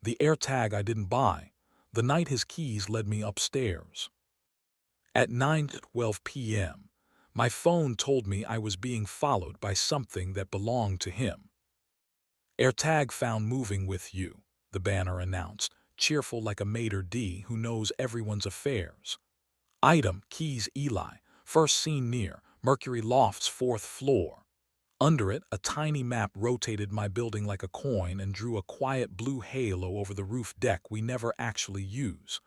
The AirTag I didn't buy, the night his keys led me upstairs. At 9:12 p.m., my phone told me I was being followed by something that belonged to him. AirTag found moving with you, the banner announced, cheerful like a maitre d' who knows everyone's affairs. Item, keys Eli, first seen near, Mercury Loft's 4th floor. Under it, a tiny map rotated my building like a coin and drew a quiet blue halo over the roof deck we never actually use.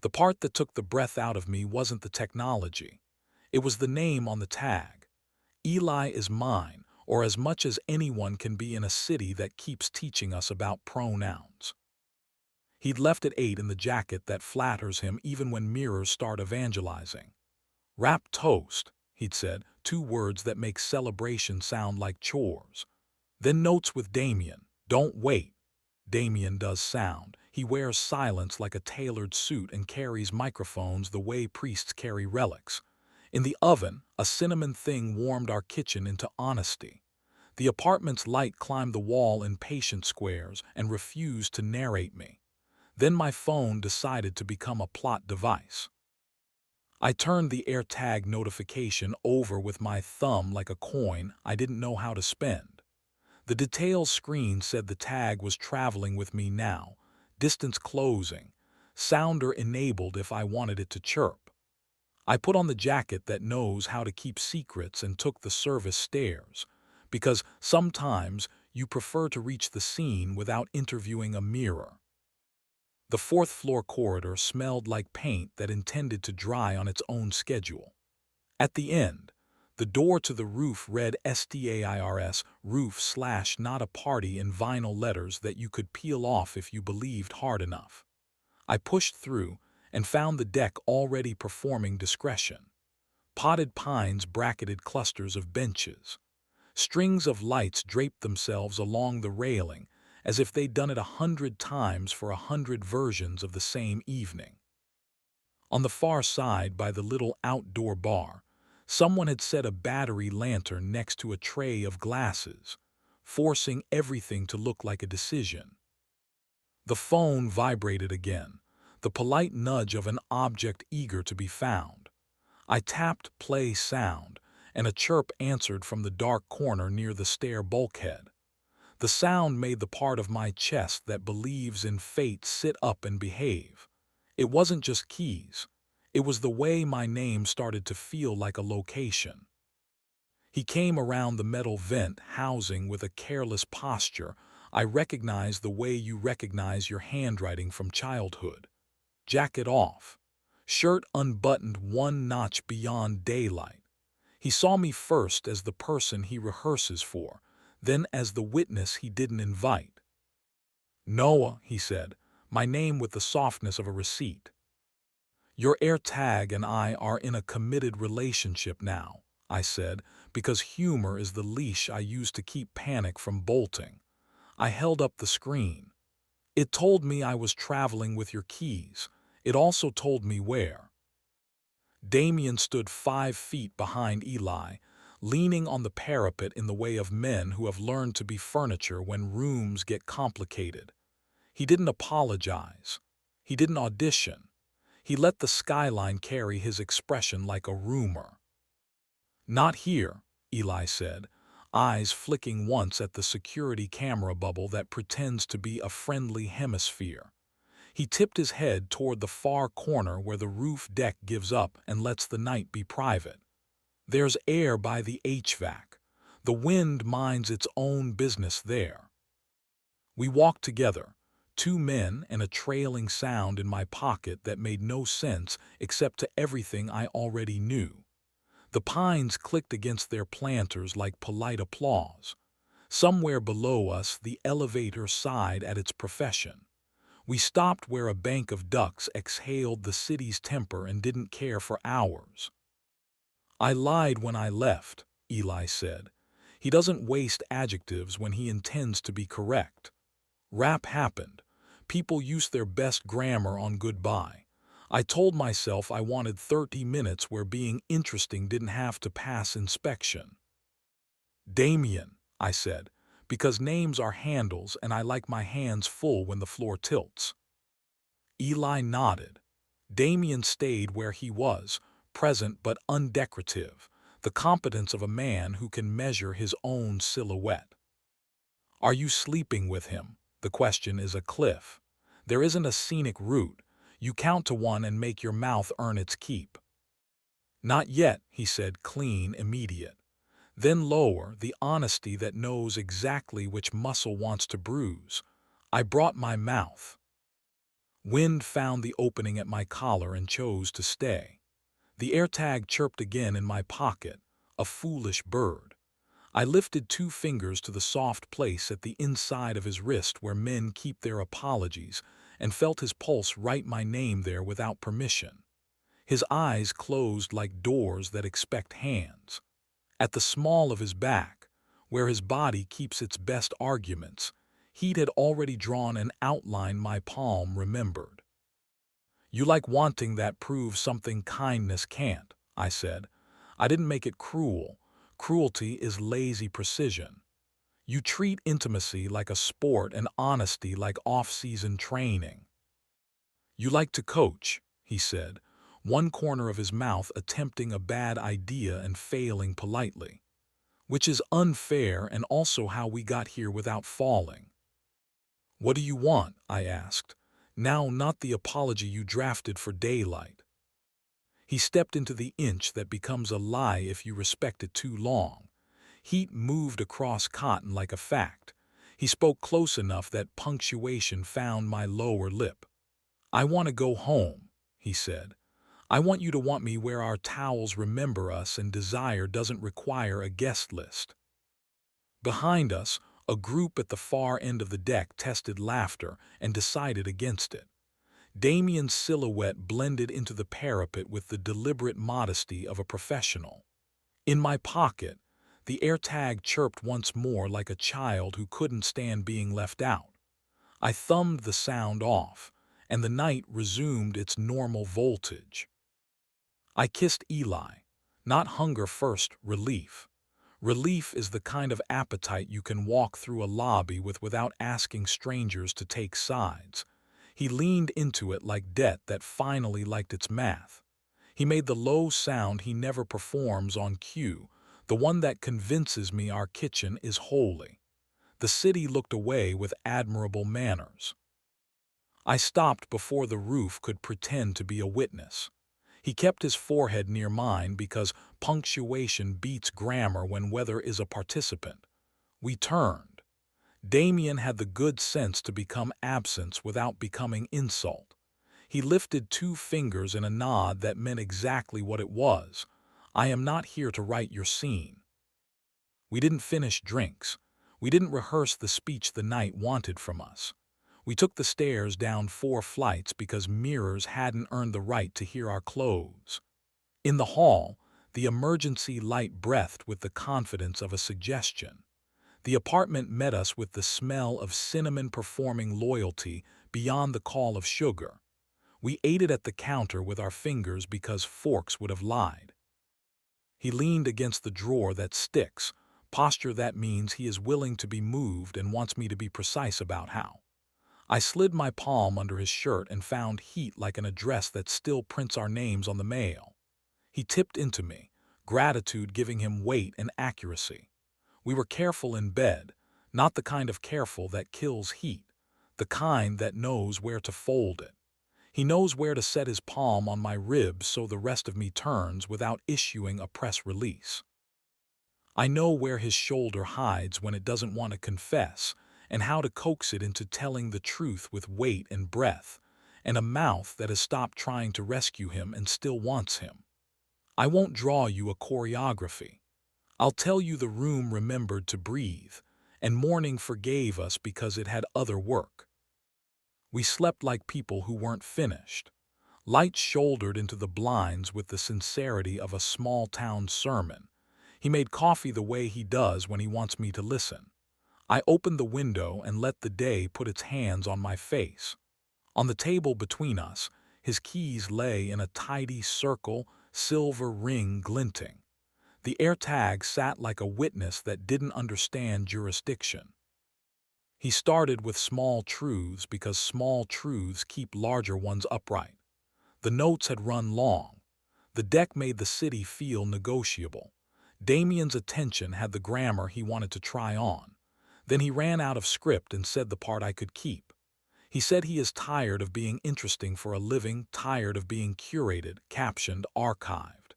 The part that took the breath out of me wasn't the technology. It was the name on the tag. Eli is mine, or as much as anyone can be in a city that keeps teaching us about pronouns. He'd left at 8 in the jacket that flatters him even when mirrors start evangelizing. Wrap toast, he'd said, 2 words that make celebration sound like chores. Then notes with Damien, don't wait. Damien does sound. He wears silence like a tailored suit and carries microphones the way priests carry relics. In the oven, a cinnamon thing warmed our kitchen into honesty. The apartment's light climbed the wall in patient squares and refused to narrate me. Then my phone decided to become a plot device. I turned the AirTag notification over with my thumb like a coin I didn't know how to spend. The details screen said the tag was traveling with me now, distance closing, sounder enabled if I wanted it to chirp. I put on the jacket that knows how to keep secrets and took the service stairs, because sometimes you prefer to reach the scene without interviewing a mirror. The 4th floor corridor smelled like paint that intended to dry on its own schedule. At the end, the door to the roof read STAIRS, roof/not a party in vinyl letters that you could peel off if you believed hard enough. I pushed through and found the deck already performing discretion. Potted pines bracketed clusters of benches. Strings of lights draped themselves along the railing as if they'd done it 100 times for 100 versions of the same evening. On the far side by the little outdoor bar, someone had set a battery lantern next to a tray of glasses, forcing everything to look like a decision. The phone vibrated again, the polite nudge of an object eager to be found. I tapped play sound, and a chirp answered from the dark corner near the stair bulkhead. The sound made the part of my chest that believes in fate sit up and behave. It wasn't just keys. It was the way my name started to feel like a location. He came around the metal vent housing with a careless posture. I recognized the way you recognize your handwriting from childhood. Jacket off. Shirt unbuttoned 1 notch beyond daylight. He saw me first as the person he rehearses for, then as the witness he didn't invite. Noah, he said, my name with the softness of a receipt. Your AirTag and I are in a committed relationship now, I said, because humor is the leash I use to keep panic from bolting. I held up the screen. It told me I was traveling with your keys. It also told me where. Damien stood 5 feet behind Eli, leaning on the parapet in the way of men who have learned to be furniture when rooms get complicated. He didn't apologize. He didn't audition. He let the skyline carry his expression like a rumor. Not here, Eli said, eyes flicking once at the security camera bubble that pretends to be a friendly hemisphere. He tipped his head toward the far corner where the roof deck gives up and lets the night be private. There's air by the HVAC. The wind minds its own business there. We walked together, 2 men and a trailing sound in my pocket that made no sense except to everything I already knew. The pines clicked against their planters like polite applause. Somewhere below us, the elevator sighed at its profession. We stopped where a bank of ducks exhaled the city's temper and didn't care for ours. I lied when I left, Eli said. He doesn't waste adjectives when he intends to be correct. Rap happened. People used their best grammar on goodbye. I told myself I wanted 30 minutes where being interesting didn't have to pass inspection. Damien, I said, Because names are handles and I like my hands full when the floor tilts. Eli nodded. Damien stayed where he was, present but undecorative, the competence of a man who can measure his own silhouette. Are you sleeping with him? The question is a cliff. There isn't a scenic route. You count to one and make your mouth earn its keep. Not yet, he said, clean, immediate. Then lower, the honesty that knows exactly which muscle wants to bruise. I brought my mouth. Wind found the opening at my collar and chose to stay. The AirTag chirped again in my pocket, a foolish bird. I lifted 2 fingers to the soft place at the inside of his wrist where men keep their apologies and felt his pulse write my name there without permission. His eyes closed like doors that expect hands. At the small of his back, where his body keeps its best arguments, heat had already drawn an outline my palm remembered. You like wanting that proves something kindness can't, I said. I didn't make it cruel. Cruelty is lazy precision. You treat intimacy like a sport and honesty like off-season training. You like to coach, he said, one corner of his mouth attempting a bad idea and failing politely. Which is unfair and also how we got here without falling. What do you want? I asked. Now not the apology you drafted for daylight. He stepped into the inch that becomes a lie if you respect it too long. Heat moved across cotton like a fact. He spoke close enough that punctuation found my lower lip. I want to go home, he said. I want you to want me where our towels remember us and desire doesn't require a guest list. Behind us, a group at the far end of the deck tested laughter and decided against it. Damien's silhouette blended into the parapet with the deliberate modesty of a professional. In my pocket, the AirTag chirped once more like a child who couldn't stand being left out. I thumbed the sound off, and the night resumed its normal voltage. I kissed Eli. Not hunger first, relief. Relief is the kind of appetite you can walk through a lobby with without asking strangers to take sides. He leaned into it like debt that finally liked its math. He made the low sound he never performs on cue, the one that convinces me our kitchen is holy. The city looked away with admirable manners. I stopped before the roof could pretend to be a witness. He kept his forehead near mine because punctuation beats grammar when weather is a participant. We turned. Damien had the good sense to become absence without becoming insult. He lifted 2 fingers in a nod that meant exactly what it was. I am not here to write your scene. We didn't finish drinks. We didn't rehearse the speech the night wanted from us. We took the stairs down 4 flights because mirrors hadn't earned the right to hear our clothes. In the hall, the emergency light breathed with the confidence of a suggestion. The apartment met us with the smell of cinnamon performing loyalty beyond the call of sugar. We ate it at the counter with our fingers because forks would have lied. He leaned against the drawer that sticks, posture that means he is willing to be moved and wants me to be precise about how. I slid my palm under his shirt and found heat like an address that still prints our names on the mail. He tipped into me, gratitude giving him weight and accuracy. We were careful in bed, not the kind of careful that kills heat, the kind that knows where to fold it. He knows where to set his palm on my ribs so the rest of me turns without issuing a press release. I know where his shoulder hides when it doesn't want to confess, and how to coax it into telling the truth with weight and breath, and a mouth that has stopped trying to rescue him and still wants him. I won't draw you a choreography. I'll tell you the room remembered to breathe, and morning forgave us because it had other work. We slept like people who weren't finished. Light shouldered into the blinds with the sincerity of a small-town sermon. He made coffee the way he does when he wants me to listen. I opened the window and let the day put its hands on my face. On the table between us, his keys lay in a tidy circle, silver ring glinting. The AirTag sat like a witness that didn't understand jurisdiction. He started with small truths because small truths keep larger ones upright. The notes had run long. The deck made the city feel negotiable. Damien's attention had the grammar he wanted to try on. Then he ran out of script and said the part I could keep. He said he is tired of being interesting for a living, tired of being curated, captioned, archived.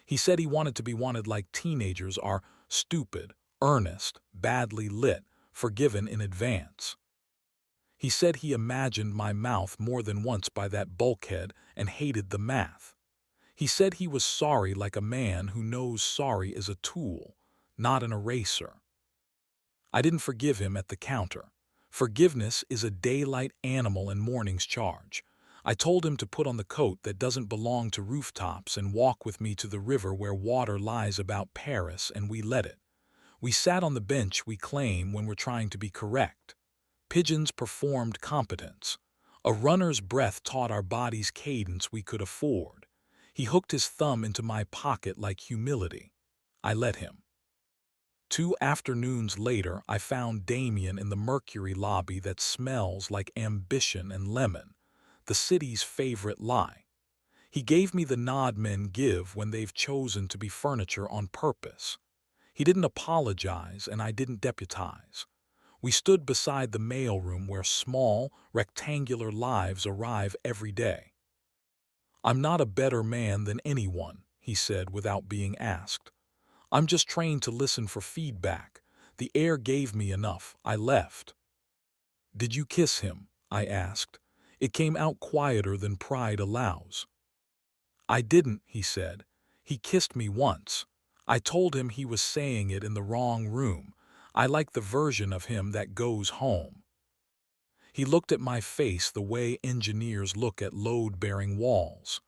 He said he wanted to be wanted like teenagers are, stupid, earnest, badly lit, forgiven in advance. He said he imagined my mouth more than once by that bulkhead and hated the math. He said he was sorry like a man who knows sorry is a tool, not an eraser. I didn't forgive him at the counter. Forgiveness is a daylight animal and morning's charge. I told him to put on the coat that doesn't belong to rooftops and walk with me to the river where water lies about Paris, and we let it. We sat on the bench we claim when we're trying to be correct. Pigeons performed competence. A runner's breath taught our bodies cadence we could afford. He hooked his thumb into my pocket like humility. I let him. 2 afternoons later, I found Damien in the Mercury lobby that smells like ambition and lemon, the city's favorite lie. He gave me the nod men give when they've chosen to be furniture on purpose. He didn't apologize and I didn't deputize. We stood beside the mailroom where small, rectangular lives arrive every day. "I'm not a better man than anyone," he said without being asked. "I'm just trained to listen for feedback. The air gave me enough. I left." "Did you kiss him?" I asked. It came out quieter than pride allows. "I didn't," he said. "He kissed me once. I told him he was saying it in the wrong room. I like the version of him that goes home." He looked at my face the way engineers look at load-bearing walls.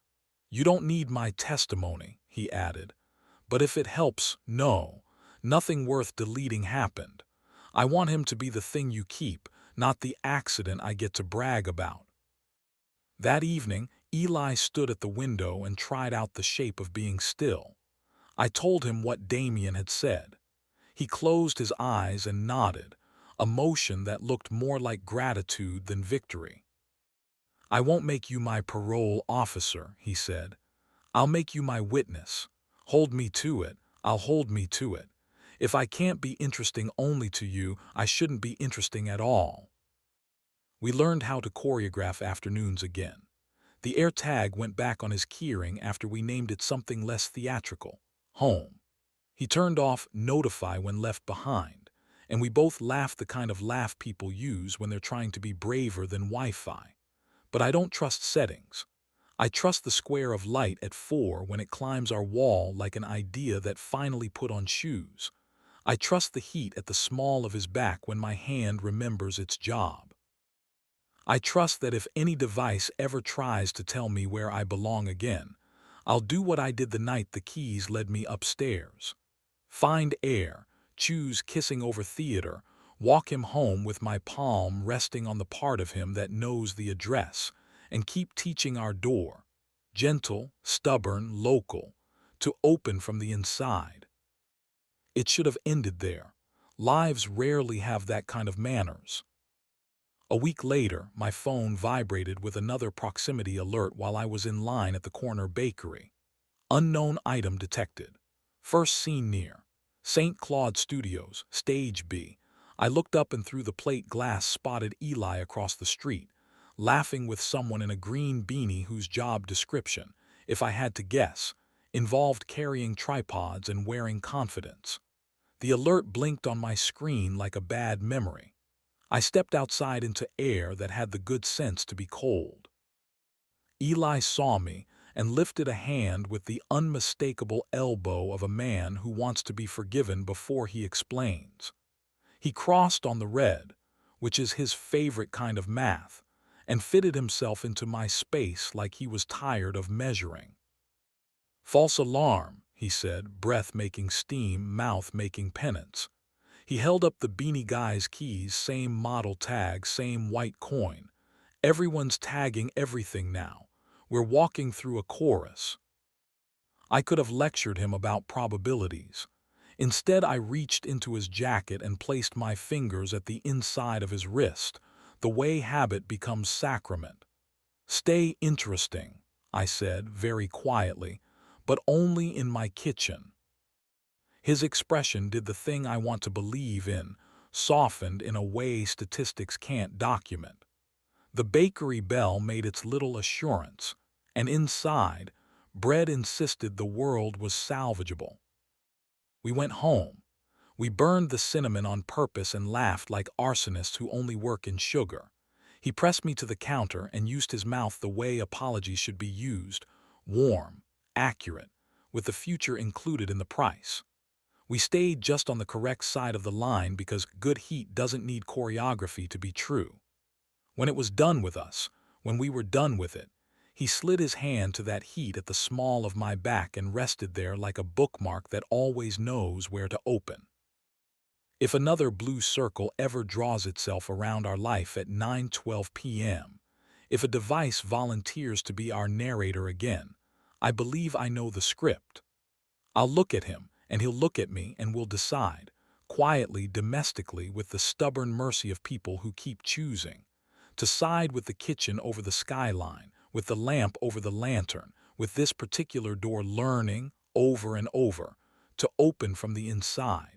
"You don't need my testimony," he added. "But if it helps, no. Nothing worth deleting happened. I want him to be the thing you keep, not the accident I get to brag about." That evening, Eli stood at the window and tried out the shape of being still. I told him what Damien had said. He closed his eyes and nodded, a motion that looked more like gratitude than victory. "I won't make you my parole officer," he said. "I'll make you my witness. Hold me to it, I'll hold me to it. If I can't be interesting only to you, I shouldn't be interesting at all." We learned how to choreograph afternoons again. The AirTag went back on his keyring after we named it something less theatrical, home. He turned off notify when left behind, and we both laughed the kind of laugh people use when they're trying to be braver than Wi-Fi. But I don't trust settings. I trust the square of light at 4 when it climbs our wall like an idea that finally put on shoes. I trust the heat at the small of his back when my hand remembers its job. I trust that if any device ever tries to tell me where I belong again, I'll do what I did the night the keys led me upstairs. Find air, choose kissing over theater, walk him home with my palm resting on the part of him that knows the address, and keep teaching our door, gentle, stubborn, local, to open from the inside. It should have ended there. Lives rarely have that kind of manners. A week later, my phone vibrated with another proximity alert while I was in line at the corner bakery. Unknown item detected. First seen near St. Claude Studios, Stage B. I looked up and through the plate glass spotted Eli across the street, laughing with someone in a green beanie whose job description, if I had to guess, involved carrying tripods and wearing confidence. The alert blinked on my screen like a bad memory. I stepped outside into air that had the good sense to be cold. Eli saw me and lifted a hand with the unmistakable elbow of a man who wants to be forgiven before he explains. He crossed on the red, which is his favorite kind of math, and fitted himself into my space like he was tired of measuring. "False alarm," he said, breath making steam, mouth making penance. He held up the beanie guy's keys, same model tag, same white coin. "Everyone's tagging everything now. We're walking through a chorus." I could have lectured him about probabilities. Instead, I reached into his jacket and placed my fingers at the inside of his wrist, the way habit becomes sacrament. "Stay interesting," I said very quietly, "but only in my kitchen." His expression did the thing I want to believe in, softened in a way statistics can't document. The bakery bell made its little assurance, and inside, bread insisted the world was salvageable. We went home. We burned the cinnamon on purpose and laughed like arsonists who only work in sugar. He pressed me to the counter and used his mouth the way apologies should be used, warm, accurate, with the future included in the price. We stayed just on the correct side of the line because good heat doesn't need choreography to be true. When it was done with us, when we were done with it, he slid his hand to that heat at the small of my back and rested there like a bookmark that always knows where to open. If another blue circle ever draws itself around our life at 9:12 p.m., if a device volunteers to be our narrator again, I believe I know the script. I'll look at him, and he'll look at me, and we'll decide, quietly, domestically, with the stubborn mercy of people who keep choosing, to side with the kitchen over the skyline, with the lamp over the lantern, with this particular door learning, over and over, to open from the inside.